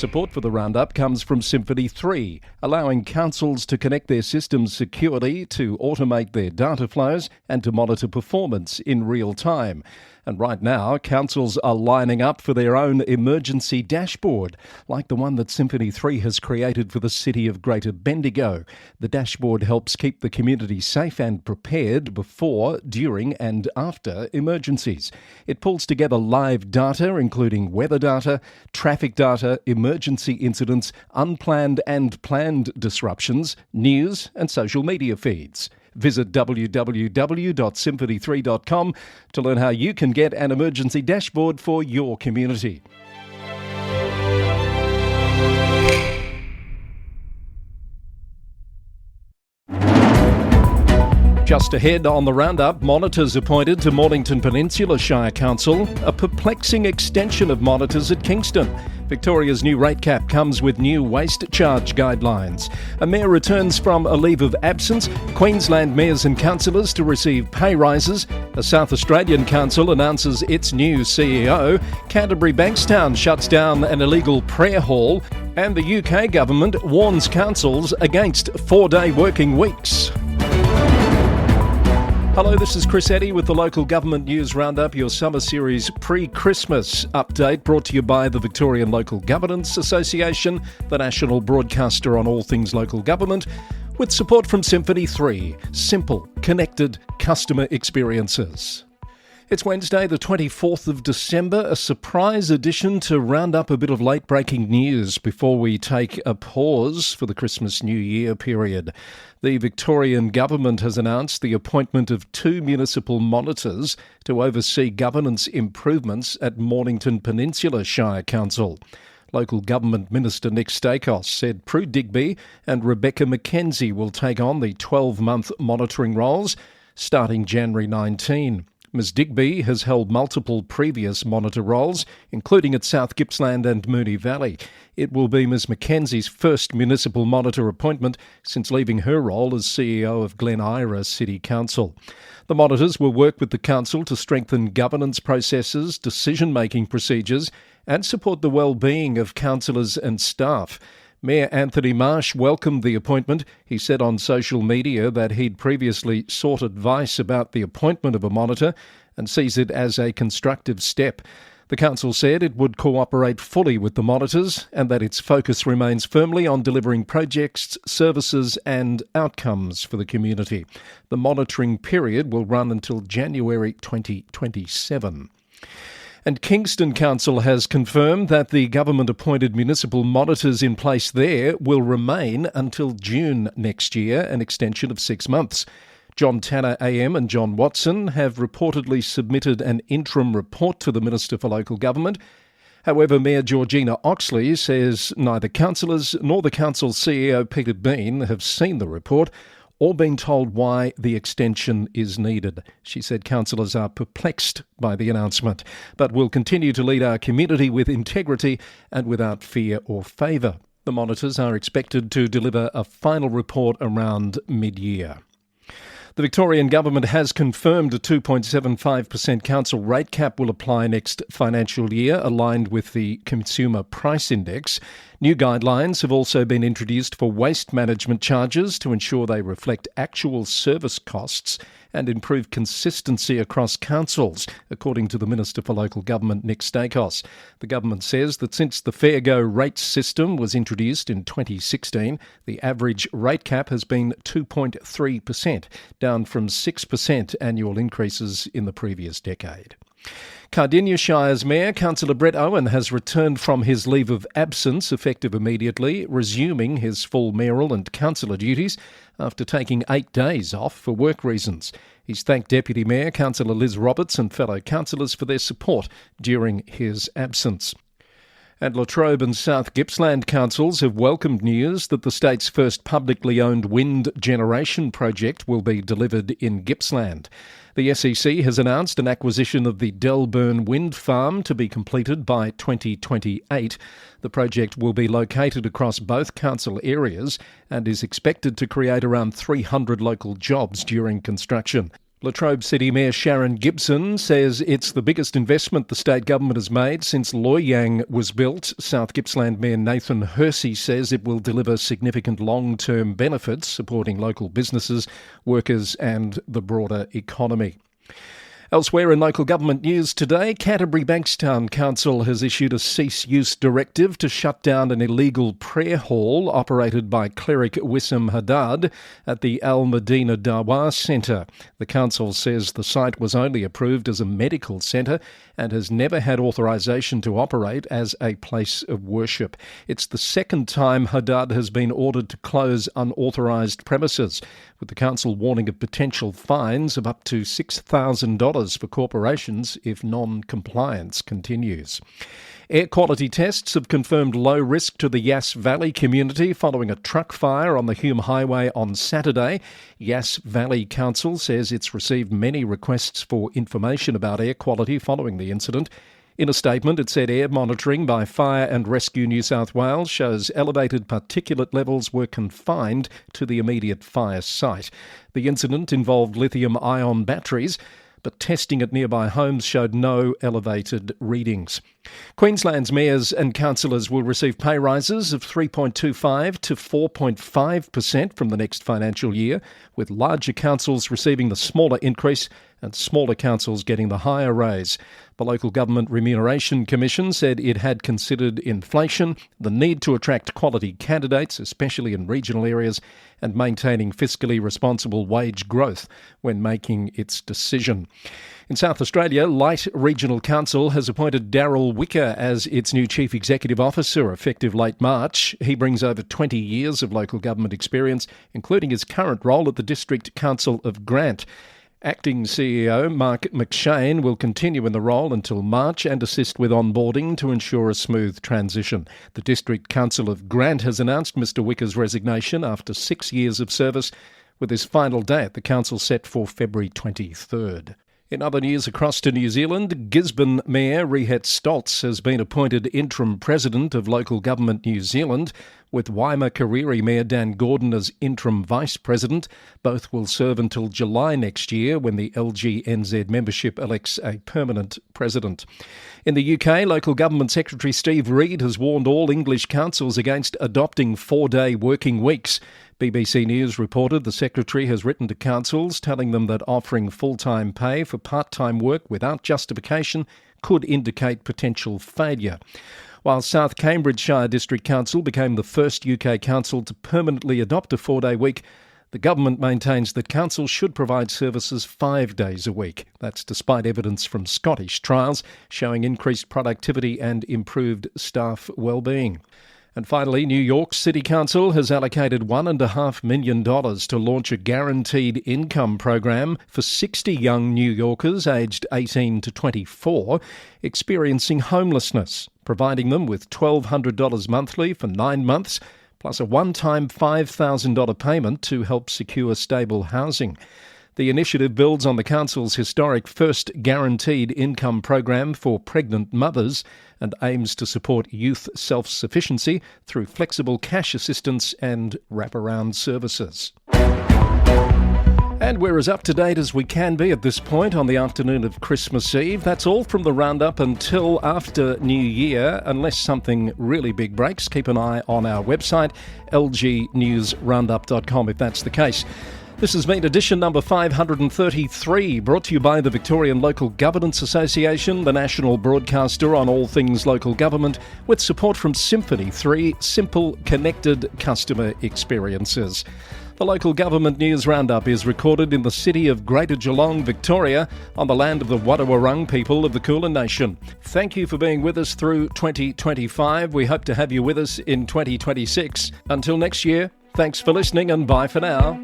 Support for the roundup comes from Symphony 3, allowing councils to connect their systems securely, to automate their data flows and to monitor performance in real time. And right now, councils are lining up for their own emergency dashboard, like the one that Symphony 3 has created for the city of Greater Bendigo. The dashboard helps keep the community safe and prepared before, during and after emergencies. It pulls together live data, including weather data, traffic data, emergency incidents, unplanned and planned disruptions, news and social media feeds. Visit www.symphony3.com to learn how you can get an emergency dashboard for your community. Just ahead on the roundup, monitors appointed to Mornington Peninsula Shire Council, a perplexing extension of monitors at Kingston. Victoria's new rate cap comes with new waste charge guidelines. A mayor returns from a leave of absence. Queensland mayors and councillors to receive pay rises. A South Australian council announces its new CEO. Canterbury Bankstown shuts down an illegal prayer hall. And the UK government warns councils against 4-day working weeks. Hello, this is Chris Eddy with the Local Government News Roundup, your summer series pre-Christmas update brought to you by the Victorian Local Governance Association, the national broadcaster on all things local government, with support from Symphony 3, simple, connected customer experiences. It's Wednesday, the 24th of December, a surprise edition to round up a bit of late-breaking news before we take a pause for the Christmas-New Year period. The Victorian Government has announced the appointment of 2 municipal monitors to oversee governance improvements at Mornington Peninsula Shire Council. Local Government Minister Nick Stakos said Prue Digby and Rebecca McKenzie will take on the 12-month monitoring roles starting January 19. Ms Digby has held multiple previous monitor roles, including at South Gippsland and Moonee Valley. It will be Ms Mackenzie's first municipal monitor appointment since leaving her role as CEO of Glen Eira City Council. The monitors will work with the council to strengthen governance processes, decision-making procedures and support the well-being of councillors and staff. Mayor Anthony Marsh welcomed the appointment. He said on social media that he'd previously sought advice about the appointment of a monitor and sees it as a constructive step. The council said it would cooperate fully with the monitors and that its focus remains firmly on delivering projects, services and outcomes for the community. The monitoring period will run until January 2027. And Kingston Council has confirmed that the government-appointed municipal monitors in place there will remain until June next year, an extension of 6 months. John Tanner AM and John Watson have reportedly submitted an interim report to the Minister for Local Government. However, Mayor Georgina Oxley says neither councillors nor the council's CEO Peter Bean have seen the report or been told why the extension is needed. She said councillors are perplexed by the announcement, but will continue to lead our community with integrity and without fear or favour. The monitors are expected to deliver a final report around mid-year. The Victorian Government has confirmed a 2.75% council rate cap will apply next financial year, aligned with the Consumer Price Index. New guidelines have also been introduced for waste management charges to ensure they reflect actual service costs and improve consistency across councils, according to the Minister for Local Government, Nick Stakos. The government says that since the Fair Go rates system was introduced in 2016, the average rate cap has been 2.3%, down from 6% annual increases in the previous decade. Cardinia Shire's Mayor, Councillor Brett Owen, has returned from his leave of absence, effective immediately, resuming his full mayoral and councillor duties after taking 8 days off for work reasons. He's thanked Deputy Mayor, Councillor Liz Roberts and fellow councillors for their support during his absence. And Latrobe and South Gippsland councils have welcomed news that the state's first publicly owned wind generation project will be delivered in Gippsland. The SEC has announced an acquisition of the Delburn Wind Farm to be completed by 2028. The project will be located across both council areas and is expected to create around 300 local jobs during construction. Latrobe City Mayor Sharon Gibson says it's the biggest investment the state government has made since Loy Yang was built. South Gippsland Mayor Nathan Hersey says it will deliver significant long-term benefits, supporting local businesses, workers and the broader economy. Elsewhere in local government news today, Canterbury Bankstown Council has issued a cease-use directive to shut down an illegal prayer hall operated by cleric Wissam Haddad at the Al Medina Dawa Centre. The council says the site was only approved as a medical centre and has never had authorisation to operate as a place of worship. It's the second time Haddad has been ordered to close unauthorised premises, with the council warning of potential fines of up to $6,000 for corporations if non-compliance continues. Air quality tests have confirmed low risk to the Yass Valley community following a truck fire on the Hume Highway on Saturday. Yass Valley Council says it's received many requests for information about air quality following the incident. In a statement, it said air monitoring by Fire and Rescue New South Wales shows elevated particulate levels were confined to the immediate fire site. The incident involved lithium-ion batteries, but testing at nearby homes showed no elevated readings. Queensland's mayors and councillors will receive pay rises of 3.25% to 4.5% from the next financial year, with larger councils receiving the smaller increase and smaller councils getting the higher raise. The Local Government Remuneration Commission said it had considered inflation, the need to attract quality candidates, especially in regional areas, and maintaining fiscally responsible wage growth when making its decision. In South Australia, Light Regional Council has appointed Daryl Wicker as its new Chief Executive Officer effective late March. He brings over 20 years of local government experience, including his current role at the District Council of Grant. Acting CEO Mark McShane will continue in the role until March and assist with onboarding to ensure a smooth transition. The District Council of Grant has announced Mr Wicker's resignation after 6 years of service, with his final day at the council set for February 23rd. In other news across to New Zealand, Gisborne Mayor Rehet Stoltz has been appointed interim president of Local Government New Zealand, with Waima-Kariri Mayor Dan Gordon as interim vice president. Both will serve until July next year, when the LGNZ membership elects a permanent president. In the UK, Local Government Secretary Steve Reid has warned all English councils against adopting 4-day working weeks. BBC News reported the Secretary has written to councils telling them that offering full-time pay for part-time work without justification could indicate potential failure. While South Cambridgeshire District Council became the first UK council to permanently adopt a 4-day week, the government maintains that councils should provide services 5 days a week. That's despite evidence from Scottish trials showing increased productivity and improved staff well-being. And finally, New York City Council has allocated $1.5 million to launch a guaranteed income program for 60 young New Yorkers aged 18 to 24 experiencing homelessness, providing them with $1,200 monthly for 9 months, plus a one-time $5,000 payment to help secure stable housing. The initiative builds on the council's historic first guaranteed income program for pregnant mothers and aims to support youth self-sufficiency through flexible cash assistance and wraparound services. And we're as up-to-date as we can be at this point on the afternoon of Christmas Eve. That's all from the Roundup until after New Year, unless something really big breaks. Keep an eye on our website, lgnewsroundup.com, if that's the case. This has been edition number 533, brought to you by the Victorian Local Governance Association, the national broadcaster on all things local government, with support from Symphony 3, simple, connected customer experiences. The Local Government News Roundup is recorded in the city of Greater Geelong, Victoria, on the land of the Wadawurrung people of the Kulin Nation. Thank you for being with us through 2025. We hope to have you with us in 2026. Until next year, thanks for listening and bye for now.